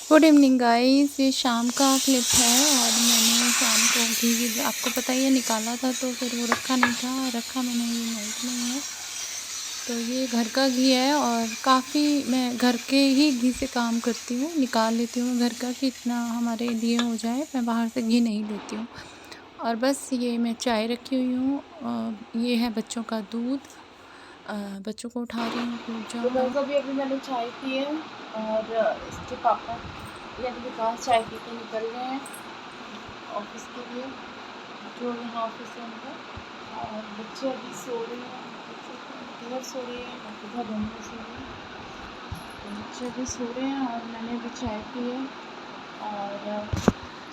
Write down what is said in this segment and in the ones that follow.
Good evening guys. ये शाम का क्लिप है और मैंने शाम को घी आपको पता ही है निकाला था, तो फिर वो रखा नहीं था, रखा मैंने, ये नाइट में ही है। तो ये घर का घी है और काफ़ी मैं घर के ही घी से काम करती हूँ, निकाल लेती हूँ घर का कि इतना हमारे लिए हो जाए। मैं बाहर से घी नहीं लेती हूँ। और बस ये मैं चाय रखी हुई हूँ, ये है बच्चों का दूध। बच्चों को उठा रही हूँ कि उठ तो जाओ गाइस आप। अभी अभी मैंने चाय पी है और इसके पापा यानी विकास चाय पी के निकल गए हैं ऑफिस के लिए, जो यहाँ ऑफिस है उनका। और बच्चे अभी सो रहे हैं, देख सकते हैं इधर सो रही है और इधर दोनों सो रहे हैं। तो बच्चे अभी सो रहे हैं और मैंने अभी चाय पी है। और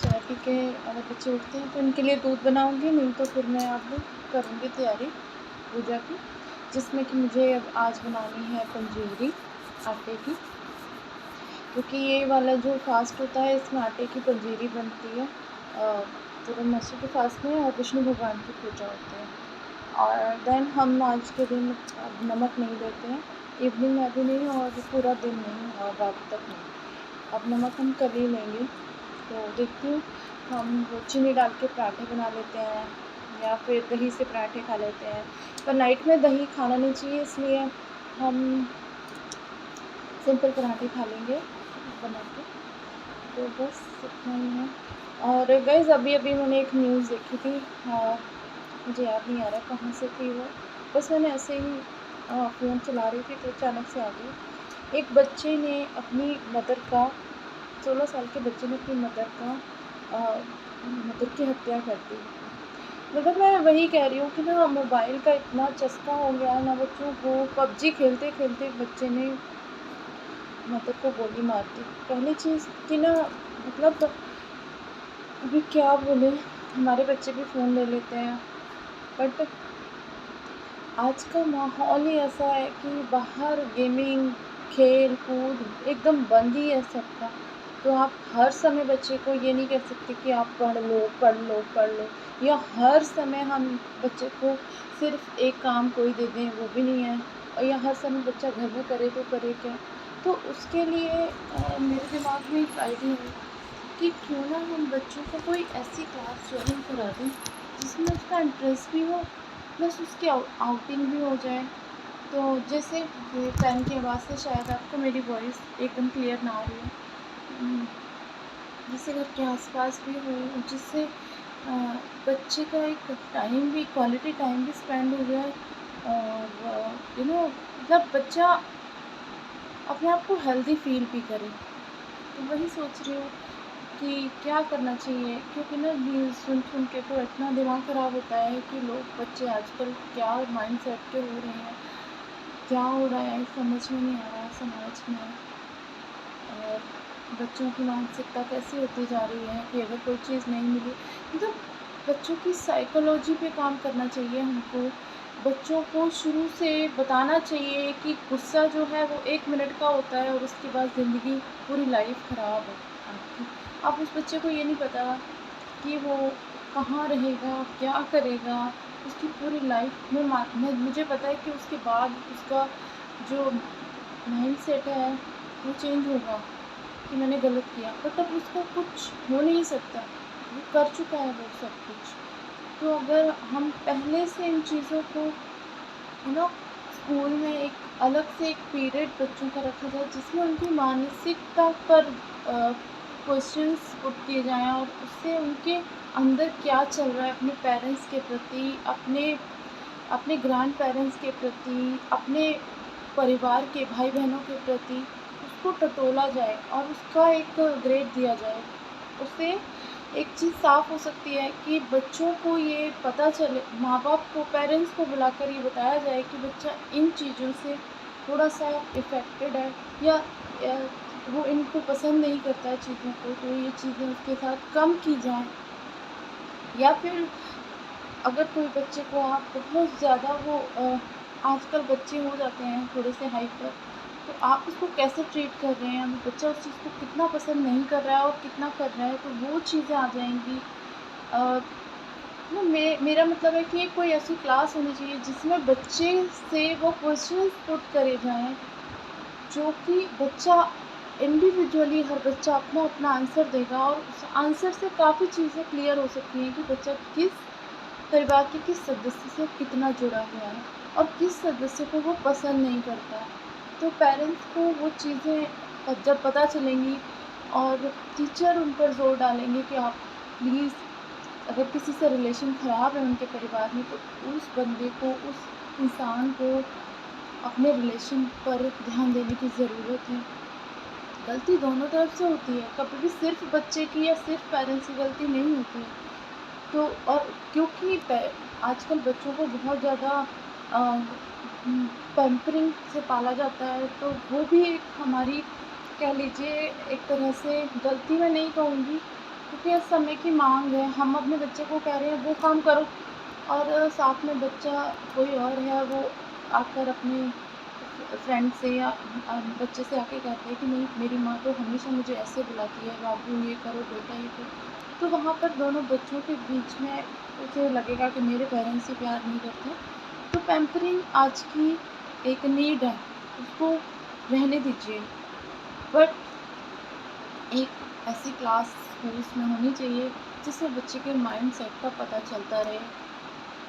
चाय पी के अगर बच्चे उठते हैं तो इनके लिए दूध बनाऊंगी, नहीं तो फिर मैं अब करूँगी तैयारी पूजा की, जिसमें कि मुझे अब आज बनानी है पंजीरी आटे की, क्योंकि ये वाला जो फास्ट होता है इसमें आटे की पंजीरी बनती है। पूर्णमासी के फास्ट में और विष्णु भगवान की पूजा होती है। और देन हम आज के दिन अब नमक नहीं लेते हैं, इवनिंग में भी नहीं और पूरा दिन नहीं और रात तक नहीं। अब नमक हम कल ही लेंगे। तो देखती हूँ, हम वो चीनी डाल के पराठे बना लेते हैं या फिर दही से पराठे खा लेते हैं। पर नाइट में दही खाना नहीं चाहिए, इसलिए हम सिंपल पराठे खा लेंगे बना के। तो बस इतना ही है। और गाइस अभी अभी मैंने एक न्यूज़ देखी थी, मुझे याद नहीं आ रहा कहाँ से थी वो। बस मैंने ऐसे ही फ़ोन चला रही थी तो अचानक से आ गई। एक बच्चे ने अपनी मदर का 16 साल के बच्चे ने अपनी मदर की हत्या कर दी। मतलब मैं वही कह रही हूँ कि ना मोबाइल का इतना चस्का हो गया है ना बच्चों को। पबजी खेलते खेलते बच्चे ने मदर को गोली मार दी। पहली चीज़ कि ना, मतलब अभी क्या बोले, हमारे बच्चे भी फ़ोन ले लेते हैं, बट आज का माहौल ही ऐसा है कि बाहर गेमिंग, खेल-कूद एकदम बंद ही है सबका। तो आप हर समय बच्चे को ये नहीं कह सकते कि आप पढ़ लो, पढ़ लो, पढ़ लो, या हर समय हम बच्चे को सिर्फ़ एक काम कोई दे दें, वो भी नहीं है। और या हर समय बच्चा घर में करे तो करे क्या? तो उसके लिए मेरे दिमाग में एक आइडिया है कि क्यों ना हम बच्चों को कोई ऐसी क्लास जॉइन करा दें, जिसमें उसका इंटरेस्ट भी हो, प्लस उसकी आउटिंग भी हो जाए। तो जैसे ये फ़ैन की आवाज़ से शायद आपको मेरी वॉइस एकदम क्लियर ना आ रही हो। जैसे घर के आस-पास भी हो, जिससे बच्चे का एक टाइम भी, क्वालिटी टाइम भी स्पेंड हो जाए और मतलब बच्चा अपने आप को हेल्दी फ़ील भी करे। तो वही सोच रही हूँ कि क्या करना चाहिए, क्योंकि ना न्यूज़ सुन-सुन के तो इतना दिमाग ख़राब होता है कि लोग बच्चे आजकल क्या माइंडसेट के हो रहे हैं, क्या हो रहा है समझ में नहीं आ रहा समाज में। और बच्चों की मानसिकता कैसी होती जा रही है कि अगर कोई चीज़ नहीं मिली, मतलब बच्चों की साइकोलॉजी पे काम करना चाहिए हमको। बच्चों को शुरू से बताना चाहिए कि गुस्सा जो है वो 1 मिनट का होता है और उसके बाद ज़िंदगी, पूरी लाइफ़ ख़राब है आपकी। अब उस बच्चे को ये नहीं पता कि वो कहाँ रहेगा, क्या करेगा, उसकी पूरी लाइफ़ में मुझे पता है कि उसके बाद उसका जो माइंडसेट है वो चेंज होगा कि मैंने गलत किया, बट अब उसको कुछ हो नहीं सकता, वो कर चुका है वो सब कुछ। तो अगर हम पहले से इन चीज़ों को स्कूल में एक अलग से एक पीरियड बच्चों का रखा जाए, जिसमें उनकी मानसिकता पर क्वेश्चंस पुट किए जाएँ और उससे उनके अंदर क्या चल रहा है अपने पेरेंट्स के प्रति, अपने अपने ग्रैंड पेरेंट्स के प्रति, अपने परिवार के भाई-बहनों के प्रति, उसको टटोला जाए और उसका एक ग्रेड दिया जाए। उससे एक चीज़ साफ़ हो सकती है कि बच्चों को ये पता चले, माँ-बाप को, पेरेंट्स को बुलाकर ये बताया जाए कि बच्चा इन चीज़ों से थोड़ा-सा इफ़ेक्टेड है, या वो इनको पसंद नहीं करता है चीज़ों को, तो ये चीज़ें उसके साथ कम की जाएँ। या फिर अगर कोई बच्चे को आप बहुत ज़्यादा आजकल बच्चे हो जाते हैं थोड़े से हाइपर, तो आप उसको कैसे ट्रीट कर रहे हैं, बच्चा उस चीज़ को कितना पसंद नहीं कर रहा है और कितना कर रहा है, तो वो चीज़ें आ जाएँगी। अ, ना मेरा मतलब है कि कोई ऐसी क्लास होनी चाहिए जिसमें बच्चे से वो क्वेश्चंस पुट करे जाएँ, जो कि बच्चा इंडिविजुअली हर बच्चा अपना अपना आंसर देगा और उस आंसर से काफ़ी चीज़ें क्लियर हो सकती हैं कि बच्चा किस परिवार के किस सदस्य से कितना जुड़ा हुआ है और किस सदस्य को वो पसंद नहीं करता है। तो पेरेंट्स को वो चीज़ें जब पता चलेंगी और टीचर उन पर ज़ोर डालेंगे कि आप प्लीज़, अगर किसी से रिलेशन ख़राब है उनके परिवार में, तो उस बंदे को, उस इंसान को अपने रिलेशन पर ध्यान देने की ज़रूरत है। गलती दोनों तरफ से होती है, कभी भी सिर्फ़ बच्चे की या सिर्फ़ पेरेंट्स की गलती नहीं होती है। तो और क्योंकि आजकल बच्चों को बहुत ज़्यादा अ, पैम्परिंग से पाला जाता है, तो वो भी एक हमारी, कह लीजिए, एक तरह से गलती मैं नहीं कहूँगी, क्योंकि इस समय की माँग है। हम अपने बच्चे को कह रहे हैं वो काम करो, और साथ में बच्चा कोई और है, वो आकर अपने फ्रेंड से या बच्चे से आके कहता है कि नहीं, मेरी माँ तो हमेशा मुझे ऐसे बुलाती है, बाबू ये करो, बेटा ये करो। तो वहाँ पर दोनों बच्चों के बीच में उसे लगेगा कि मेरे पेरेंट्स ही प्यार नहीं करते। तो पैम्परिंग आज की एक नीड है, उसको रहने दीजिए। बट एक ऐसी क्लास स्कूल्स में होनी चाहिए जिससे बच्चे के माइंडसेट का पता चलता रहे।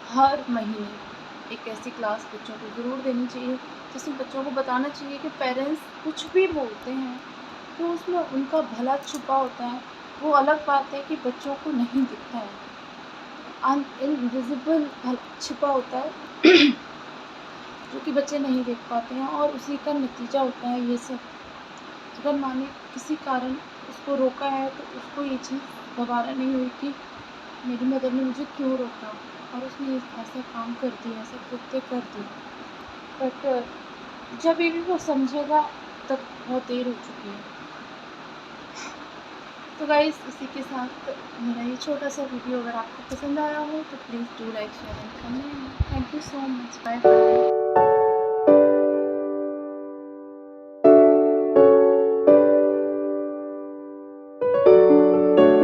हर महीने एक ऐसी क्लास बच्चों को ज़रूर देनी चाहिए, जिसमें बच्चों को बताना चाहिए कि पेरेंट्स कुछ भी बोलते हैं, तो उसमें उनका भला छुपा होता है। वो अलग बात है कि बच्चों को नहीं दिखता है, इनविजिबल भला छिपा होता है, जो कि बच्चे नहीं देख पाते हैं, और उसी का नतीजा होता है ये सब। अगर माँ ने किसी कारण उसको रोका है, तो उसको ये चीज़ दोबारा नहीं हुई कि मेरी मदर ने मुझे क्यों रोका, और उसने ऐसा काम कर दिया, ऐसा कृत्य कर दिया। बट जब भी वो समझेगा, तब बहुत देर हो चुकी है। तो गाइस, इसी के साथ मेरा ये छोटा-सा वीडियो अगर आपको पसंद आया हो, तो please do like, share and comment. Thank you so much. Bye bye.